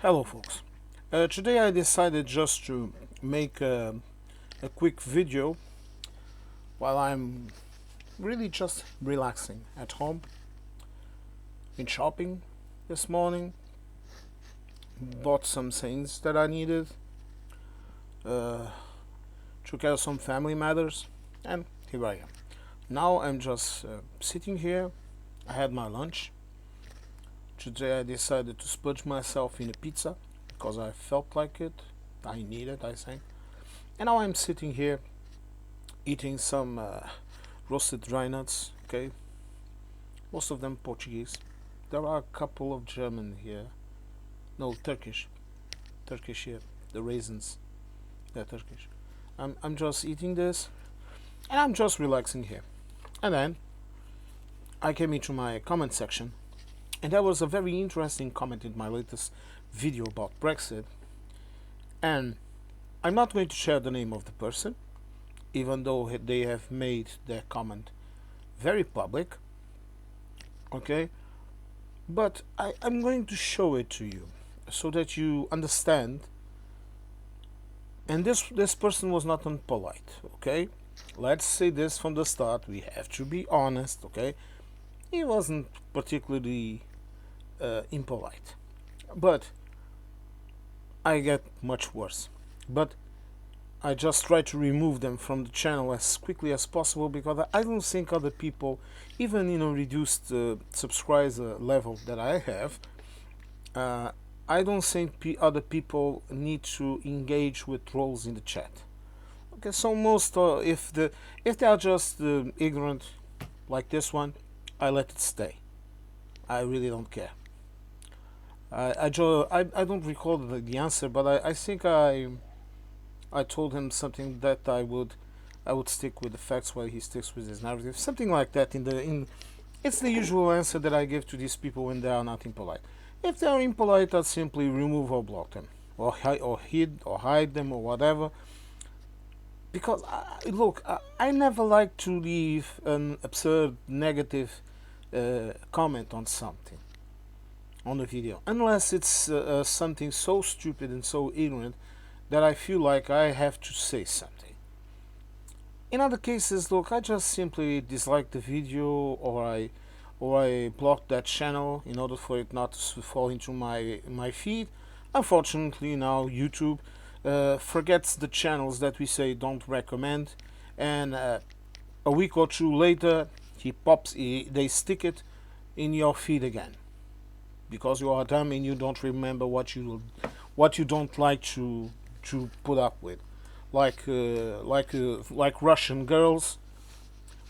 Hello folks. Today I decided just to make a quick video while I'm really just relaxing at home. Been shopping this morning, bought some things that I needed, took care of some family matters, and here I am. Now I'm just sitting here. I had my lunch. Today I decided to splurge myself in a pizza because I felt like it. I need it, I think. And now I'm sitting here eating some roasted dry nuts. Okay, most of them Portuguese. There are a couple of German here. No, Turkish. Turkish here. The raisins. They're Turkish. I'm just eating this, and I'm just relaxing here. And then I came into my comment section, and there was a very interesting comment in my latest video about Brexit. And I'm not going to share the name of the person, even though they have made their comment very public. Okay? But I'm going to show it to you so that you understand. And this person was not unpolite. Okay? Let's say this from the start. We have to be honest. Okay? He wasn't particularly impolite, but I get much worse. But I just try to remove them from the channel as quickly as possible because I don't think other people, even reduced subscriber level that I have, I don't think other people need to engage with trolls in the chat. Okay, so most if they are just ignorant like this one, I let it stay. I really don't care. I don't recall the answer, but I think I told him something that I would stick with the facts while he sticks with his narrative, something like that. It's the usual answer that I give to these people when they are not impolite. If they are impolite, I'll simply remove or block them, or hide them or whatever. Because look, I never like to leave an absurd negative comment on something on the video, unless it's something so stupid and so ignorant that I feel like I have to say something. In other cases, look, I just simply dislike the video, or I block that channel in order for it not to fall into my feed. Unfortunately, now YouTube forgets the channels that we say don't recommend, and a week or two later they stick it in your feed again because you are dumb and you don't remember what you don't like to put up with, like Russian girls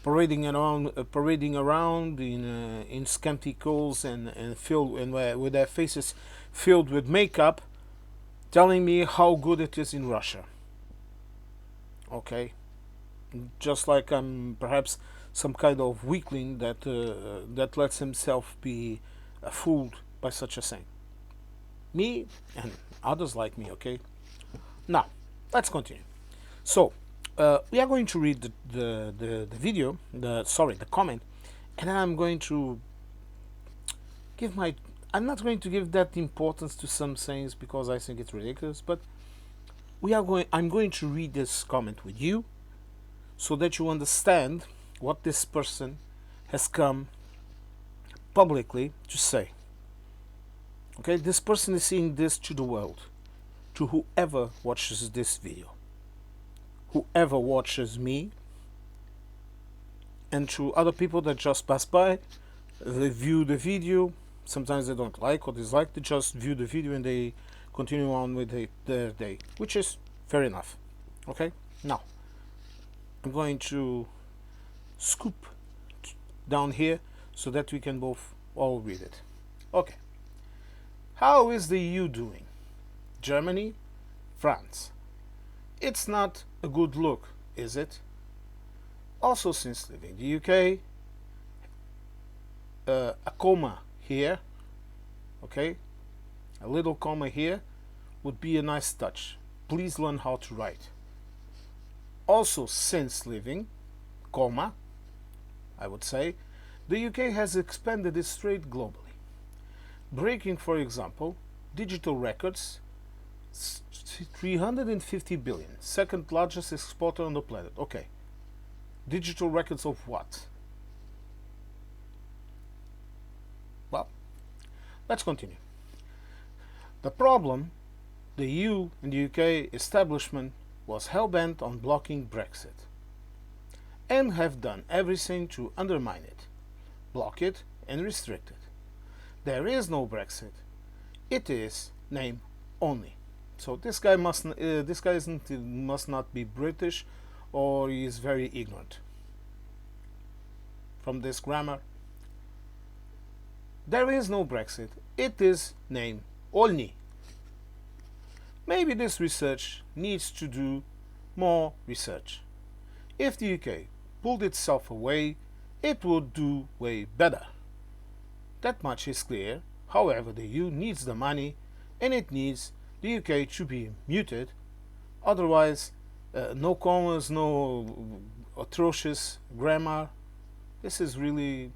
parading around in scanty clothes and filled and with their faces filled with makeup, telling me how good it is in Russia. Okay, just like I'm perhaps some kind of weakling that lets himself be fooled by such a thing. Me and others like me. Okay, now let's continue. So we are going to read the video, the comment, and then I'm going to give my. I'm not going to give that importance to some things because I think it's ridiculous, but I'm going to read this comment with you so that you understand what this person has come publicly to say. Okay, this person is saying this to the world, to whoever watches this video, whoever watches me, and to other people that just pass by, they view the video. Sometimes they don't like or dislike, they just view the video and they continue on with their day, which is fair enough. Okay, now I'm going to scoop down here so that we can both all read it. Okay. How is the EU doing? Germany, France. It's not a good look, is it? Also, since leaving the UK, a comma here, okay, a little comma here would be a nice touch. Please learn how to write. Also, since leaving, comma, I would say, the UK has expanded its trade globally, breaking, for example, digital records, 350 billion, second largest exporter on the planet. Okay, digital records of what? Well, let's continue. The problem, the EU and the UK establishment was hell-bent on blocking Brexit and have done everything to undermine it, block it and restrict it. There is no Brexit. It is name only. So this guy must not be British, or he is very ignorant. From this grammar, there is no Brexit. It is name only. Maybe this research needs to do more research. If the UK pulled itself away, it would do way better. That much is clear. However, the EU needs the money, and it needs the UK to be muted. Otherwise, no commas, no atrocious grammar. This is really,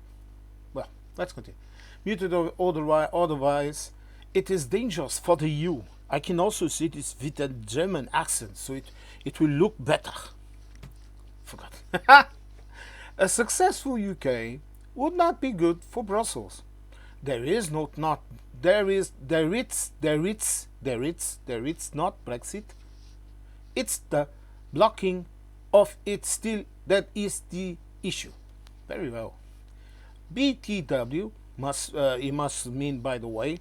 well, let's continue. Muted otherwise, it is dangerous for the EU. I can also see this with a German accent, so it will look better. Forgot. A successful UK would not be good for Brussels. There is not Brexit. It's the blocking of it still that is the issue. Very well. BTW must mean, by the way,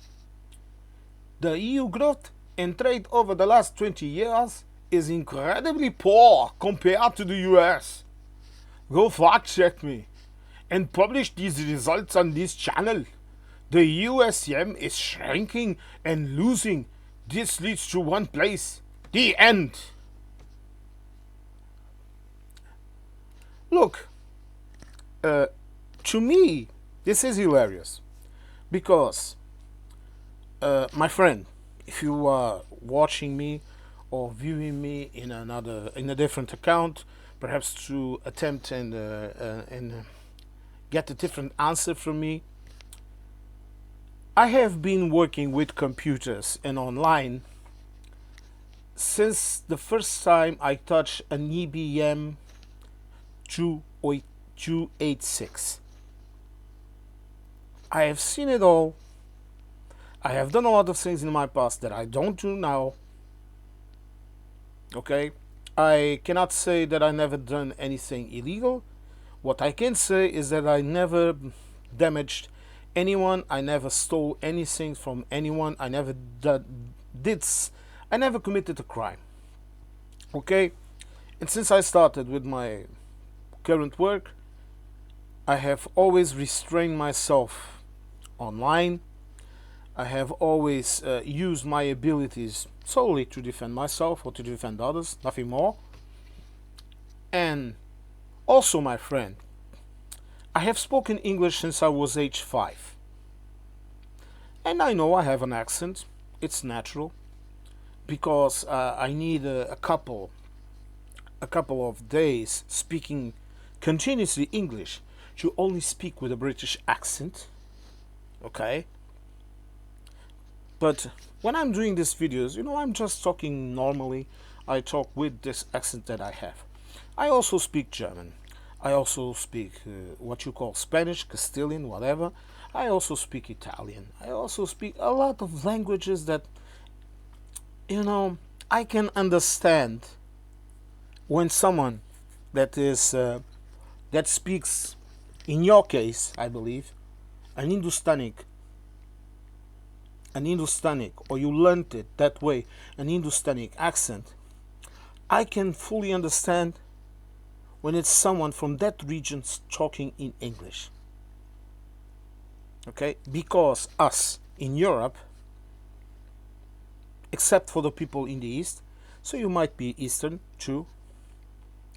the EU growth and trade over the last 20 years is incredibly poor compared to the US. Go fact check me and publish these results on this channel. The USM is shrinking and losing. This leads to one place. The end. Look, to me, this is hilarious because, my friend, if you are watching me or viewing me in a different account, perhaps to attempt and get a different answer from me, I have been working with computers and online since the first time I touched an IBM 286. I have seen it all. I have done a lot of things in my past that I don't do now. Okay? I cannot say that I never done anything illegal. What I can say is that I never damaged anyone. I never stole anything from anyone. I never I never committed a crime. Okay? And since I started with my current work, I have always restrained myself online. I have always used my abilities solely to defend myself or to defend others, nothing more. And also, my friend, I have spoken English since I was age 5. And I know I have an accent. It's natural because I need a couple of days speaking continuously English to only speak with a British accent. Okay? But when I'm doing these videos, I'm just talking normally. I talk with this accent that I have. I also speak German. I also speak what you call Spanish, Castilian, whatever. I also speak Italian. I also speak a lot of languages that, I can understand when someone that speaks, in your case, I believe, an Hindustanic, or you learned it that way, an Hindustanic accent, I can fully understand when it's someone from that region talking in English. Okay? Because us in Europe, except for the people in the East, so you might be Eastern too,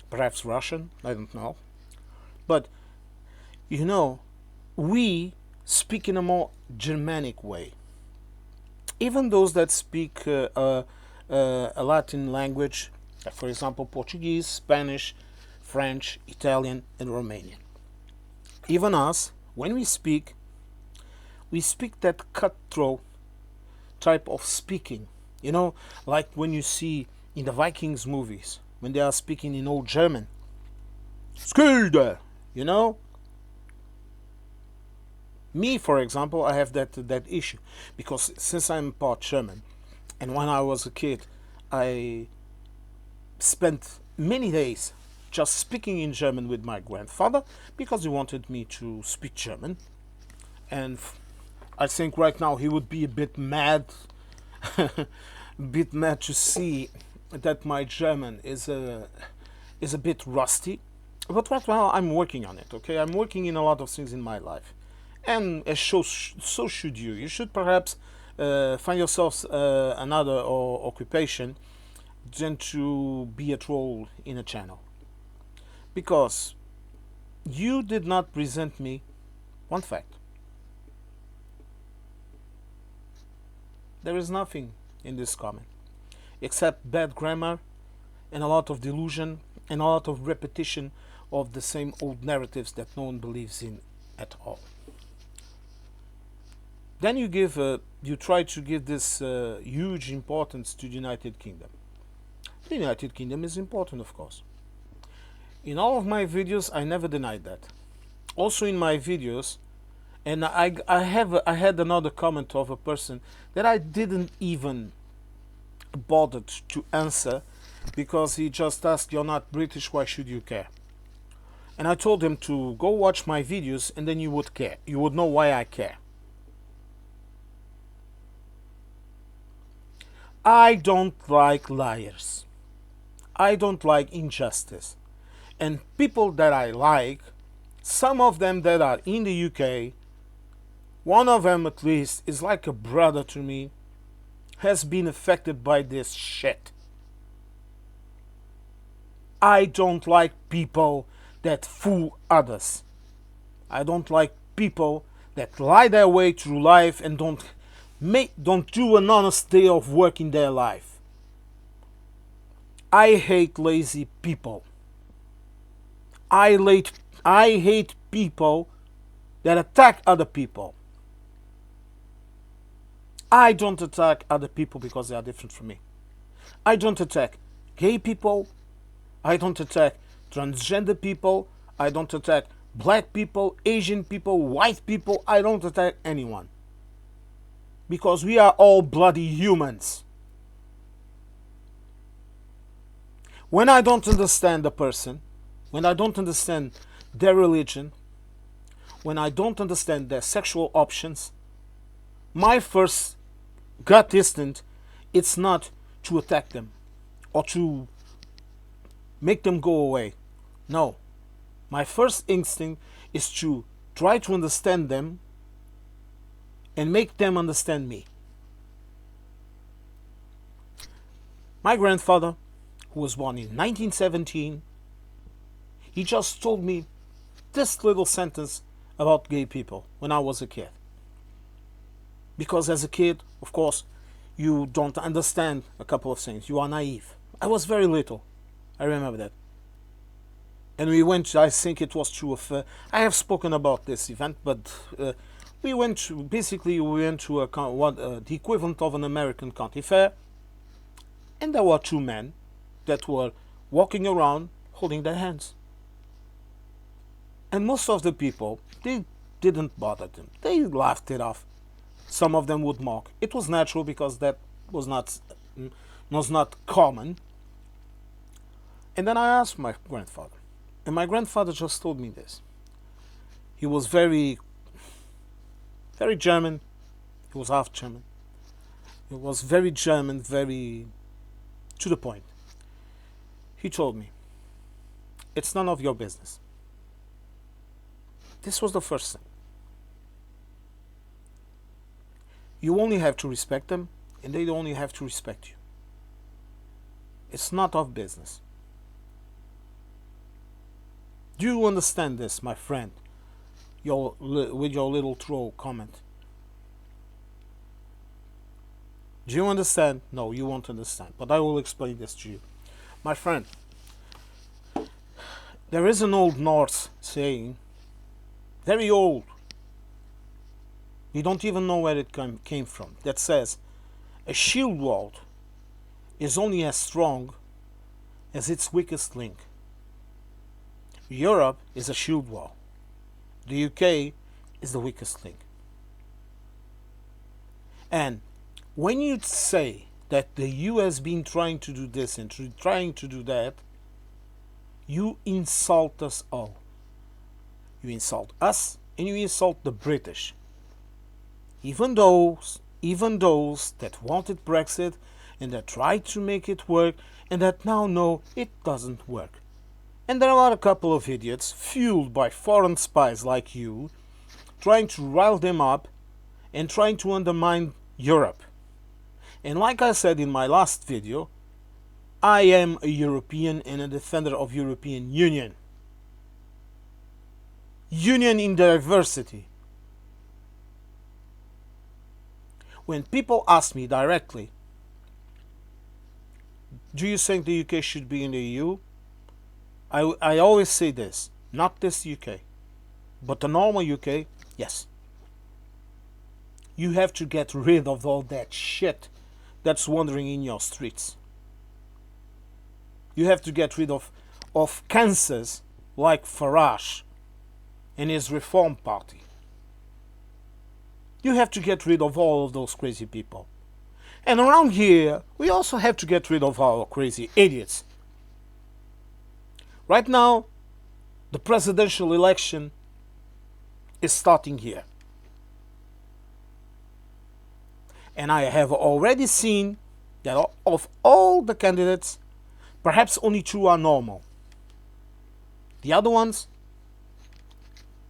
perhaps Russian, I don't know, but we speak in a more Germanic way. Even those that speak a Latin language, for example Portuguese, Spanish, French, Italian and Romanian. Even us, when we speak that cutthroat type of speaking. You know, like when you see in the Vikings movies, when they are speaking in old German. Skilde! You know? Me, for example, I have that issue. Because since I'm part German, and when I was a kid, I spent many days just speaking in German with my grandfather because he wanted me to speak German. And I think right now he would be a bit mad, a bit mad to see that my German is a bit rusty. But right now I'm working on it. Okay, I'm working in a lot of things in my life, and as so should you. You should perhaps find yourselves another occupation than to be a troll in a channel, because you did not present me one fact. There is nothing in this comment except bad grammar and a lot of delusion and a lot of repetition of the same old narratives that no one believes in at all. Then you try to give this huge importance to the United Kingdom. The United Kingdom is important, of course. In all of my videos, I never denied that. Also in my videos, and I had another comment of a person that I didn't even bothered to answer, because he just asked, "You're not British, why should you care?" And I told him to go watch my videos and then you would care. You would know why I care. I don't like liars. I don't like injustice. And people that I like, some of them that are in the UK, one of them at least is like a brother to me, has been affected by this shit. I don't like people that fool others. I don't like people that lie their way through life and don't do an honest day of work in their life. I hate lazy people. I hate people that attack other people. I don't attack other people because they are different from me. I don't attack gay people. I don't attack transgender people. I don't attack black people, Asian people, white people. I don't attack anyone. Because we are all bloody humans. When I don't understand a person, when I don't understand their religion, when I don't understand their sexual options, my first gut instinct, it's not to attack them or to make them go away. No. My first instinct is to try to understand them and make them understand me. My grandfather, who was born in 1917, he just told me this little sentence about gay people when I was a kid. Because as a kid, of course, you don't understand a couple of things. You are naive. I was very little. I remember that. And we went, I think it was true of, I have spoken about this event, but we went to the equivalent of an American county fair, and there were two men that were walking around holding their hands. And most of the people, they didn't bother them. They laughed it off. Some of them would mock. It was natural because that was not common. And then I asked my grandfather, and my grandfather just told me this. He was very German. He was half German. He was very German, very to the point. He told me, "It's none of your business." This was the first thing. You only have to respect them, and they only have to respect you. It's not of business. Do you understand this, my friend? With your little troll comment. Do you understand? No, you won't understand, but I will explain this to you. My friend, there is an old Norse saying, very old, you don't even know where it came from, that says, A shield wall is only as strong as its weakest link. Europe is a shield wall. The UK is the weakest link. And when you say that the EU has been trying to do this and trying to do that, you insult us all. You insult us and you insult the British. Even those that wanted Brexit and that tried to make it work and that now know it doesn't work. And there are a couple of idiots fueled by foreign spies like you trying to rile them up and trying to undermine Europe. And like I said in my last video, I am a European and a defender of European Union. Union in diversity. When people ask me directly, do you think the UK should be in the EU? I always say this, not this UK, but the normal UK, yes. You have to get rid of all that shit that's wandering in your streets. You have to get rid of cancers like Farage and his Reform Party. You have to get rid of all of those crazy people. And around here, we also have to get rid of our crazy idiots. Right now, the presidential election is starting here. And I have already seen that of all the candidates, perhaps only 2 are normal. The other ones,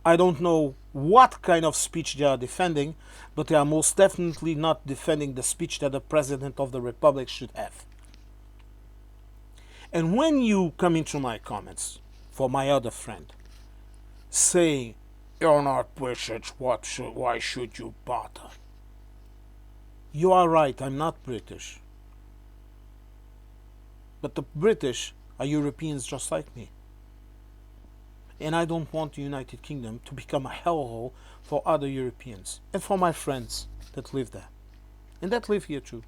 I don't know what kind of speech they are defending, but they are most definitely not defending the speech that the President of the Republic should have. And when you come into my comments, for my other friend, saying, "You're not British, why should you bother?" You are right, I'm not British. But the British are Europeans just like me. And I don't want the United Kingdom to become a hellhole for other Europeans and for my friends that live there and that live here too.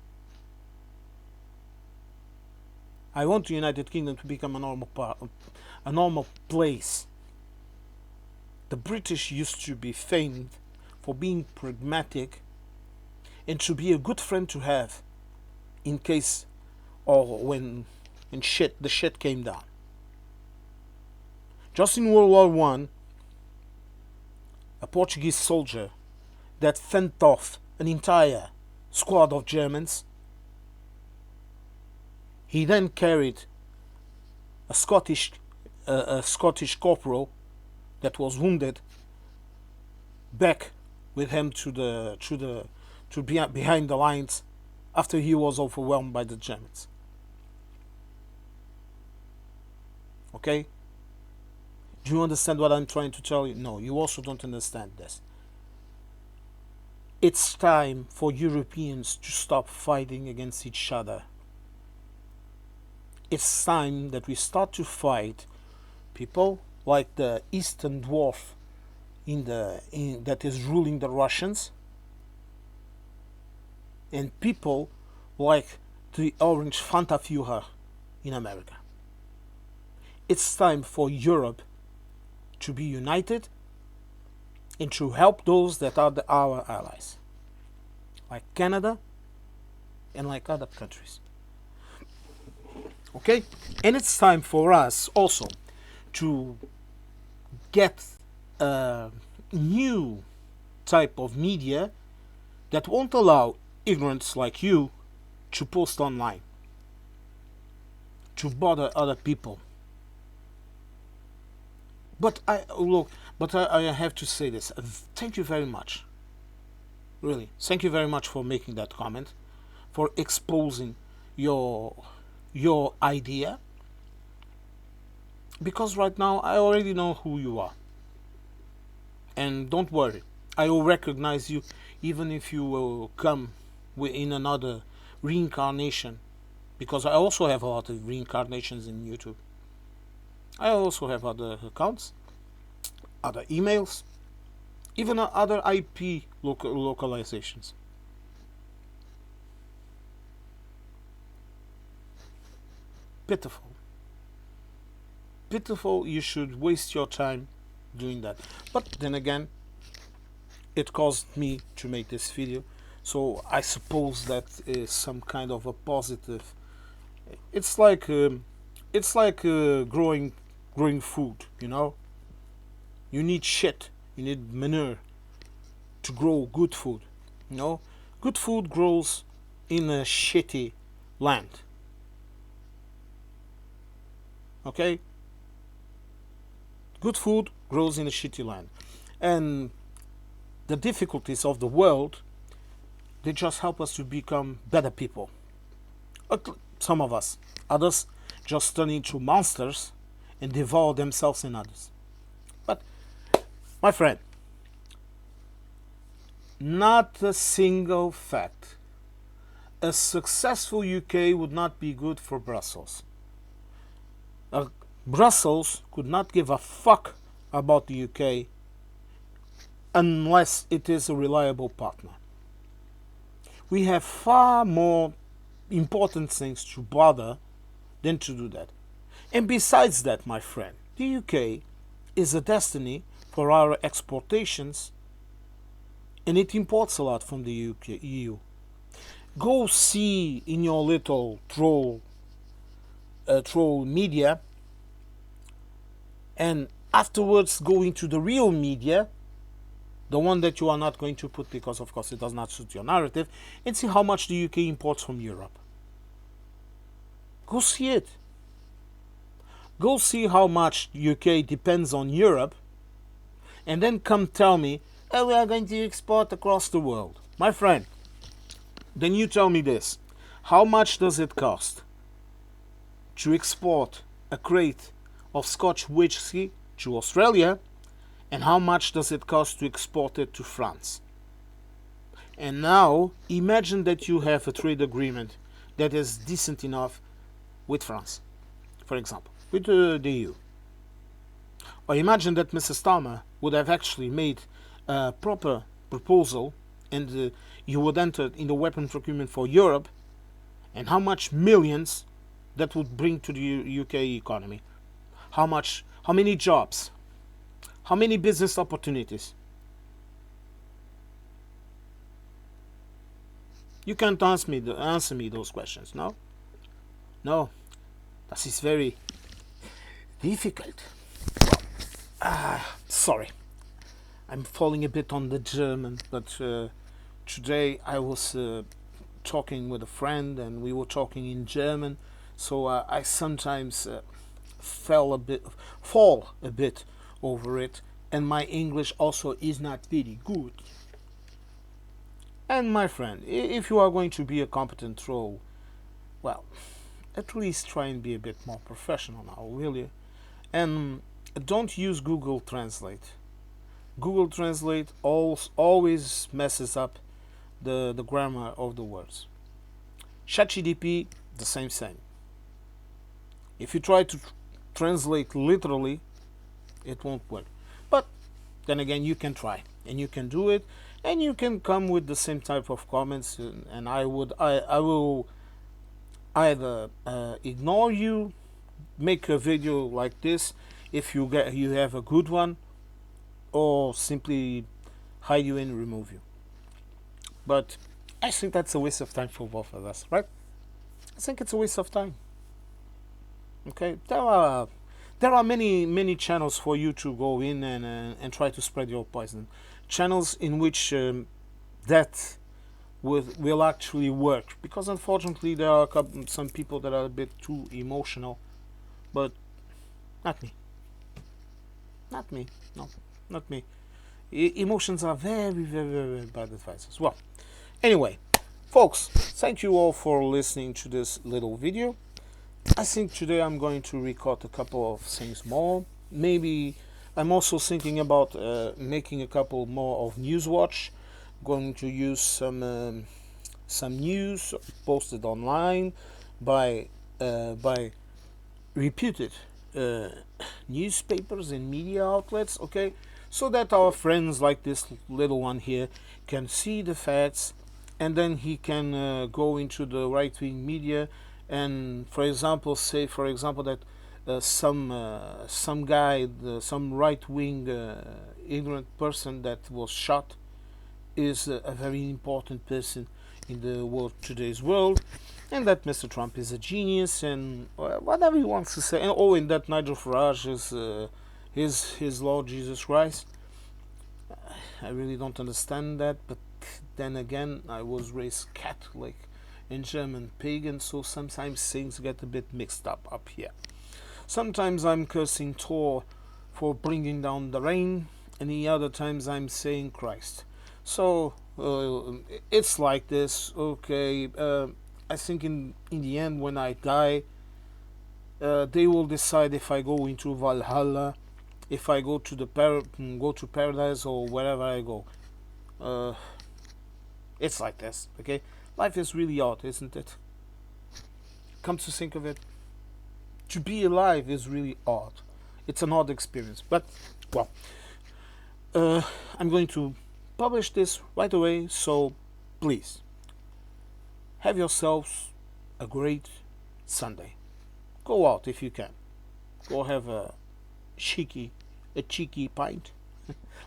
I want the United Kingdom to become a normal place. The British used to be famed for being pragmatic and to be a good friend to have in case or when the shit came down. Just in World War I, a Portuguese soldier that fended off an entire squad of Germans, he then carried a Scottish corporal that was wounded back with him to behind the lines after he was overwhelmed by the Germans. Okay? Do you understand what I'm trying to tell you? No, you also don't understand this. It's time for Europeans to stop fighting against each other. It's time that we start to fight people like the Eastern Dwarf that is ruling the Russians, and people like the Orange Fanta Führer in America. It's time for Europe to be united and to help those that are our allies, like Canada and like other countries. Okay? And it's time for us also to get a new type of media that won't allow ignorants like you to post online, to bother other people. But I have to say this. Thank you very much. Really, thank you very much for making that comment, for exposing your idea. Because right now I already know who you are. And don't worry, I will recognize you even if you will come in another reincarnation. Because I also have a lot of reincarnations in YouTube. I also have other accounts, other emails, even other IP localizations. pitiful. Pitiful, you should waste your time doing that. But then again, it caused me to make this video, so I suppose that is some kind of a positive. It's like growing food, you know. You need shit, you need manure to grow good food, you know. Good food grows in a shitty land, okay. Good food grows in a shitty land, and the difficulties of the world, they just help us to become better people. Some of us, others just turn into monsters and devour themselves and others. But my friend, not a single fact. A successful UK would not be good for Brussels. Brussels could not give a fuck about the UK unless it is a reliable partner. We have far more important things to bother than to do that. And besides that, my friend, the UK is a destiny for our exportations, and it imports a lot from the UK, EU. Go see in your little troll media, and afterwards go into the real media, the one that you are not going to put because of course it does not suit your narrative, and see how much the UK imports from Europe. Go see it. Go see how much UK depends on Europe, and then come tell me, oh, we are going to export across the world. My friend, then you tell me this. How much does it cost to export a crate of Scotch whiskey to Australia, and how much does it cost to export it to France? And now imagine that you have a trade agreement that is decent enough with France, for example, with the EU. Or imagine that Mrs. Starmer would have actually made a proper proposal, and you would enter in the weapon procurement for Europe, and how much millions that would bring to the UK economy. How many jobs? How many business opportunities? You can't answer me those questions, no? No, that is very difficult. Sorry, I'm falling a bit on the German, but today I was talking with a friend and we were talking in German, so I sometimes fall a bit over it, and my English also is not very good. And my friend, if you are going to be a competent troll, well, at least try and be a bit more professional now, will you? And don't use Google Translate. Google Translate always messes up the grammar of the words. ChatGPT, the same thing. If you try to translate literally, it won't work. But then again, you can try and you can do it, and you can come with the same type of comments, and I will either ignore you, make a video like this if you have a good one, or simply hide you and remove you. But I think that's a waste of time for both of us, right? I think it's a waste of time. Okay, there are many channels for you to go in and try to spread your poison. Channels in which that will actually work, because unfortunately there are some people that are a bit too emotional, but not me. No, not me. Emotions are very bad advice. Well, anyway, folks, thank you all for listening to this little video. I think today I'm going to record a couple of things more. Maybe I'm also thinking about making a couple more of Newswatch. Going to use some news posted online by reputed newspapers and media outlets, okay, so that our friends like this little one here can see the facts, and then he can go into the right-wing media and for example, say for example that some guy, some right wing ignorant person that was shot is a very important person in the world, today's world, and that Mr. Trump is a genius and whatever he wants to say. And oh, and that Nigel Farage is his Lord Jesus Christ. I really don't understand that, but then again, I was raised Catholic and German pagan, so sometimes things get a bit mixed up here. Sometimes I'm cursing Thor for bringing down the rain, and the other times I'm saying Christ. So it's like this. Okay, I think in the end, when I die, they will decide if I go into Valhalla, if I go to go to paradise, or wherever I go. Uh, it's like this. Okay, life is really odd, isn't it? Come to think of it, to be alive is really odd. It's an odd experience, but well, I'm going to publish this right away, so please have yourselves a great Sunday. Go out if you can. Go have a cheeky pint,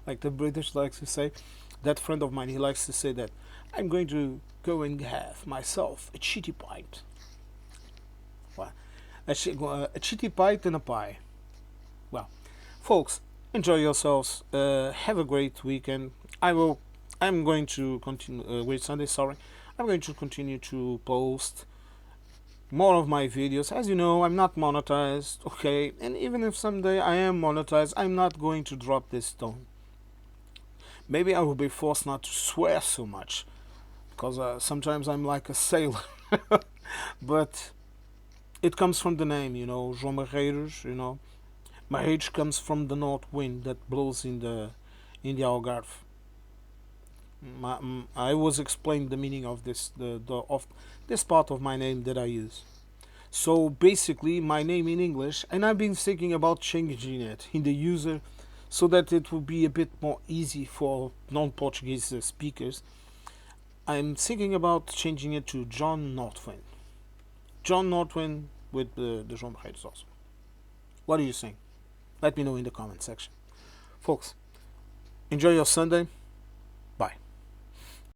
like the British likes to say. That friend of mine, he likes to say that I'm going to go and have myself a cheeky pint. Well, a cheeky pint and a pie. Well, folks, enjoy yourselves. Have a great weekend. I'm going to continue. Great Sunday. Sorry. I'm going to continue to post more of my videos. As you know, I'm not monetized. Okay, and even if someday I am monetized, I'm not going to drop this stone. Maybe I will be forced not to swear so much, because sometimes I'm like a sailor. But it comes from the name, João Barreiros. Barreiros comes from the north wind that blows in the Algarve. I was explaining the meaning of of this part of my name that I use. So basically, my name in English, and I've been thinking about changing it in the user, so that it will be a bit more easy for non-Portuguese speakers. I'm thinking about changing it to John Northwind. John Northwind with the João Barreiros also. What do you think? Let me know in the comment section. Folks, enjoy your Sunday.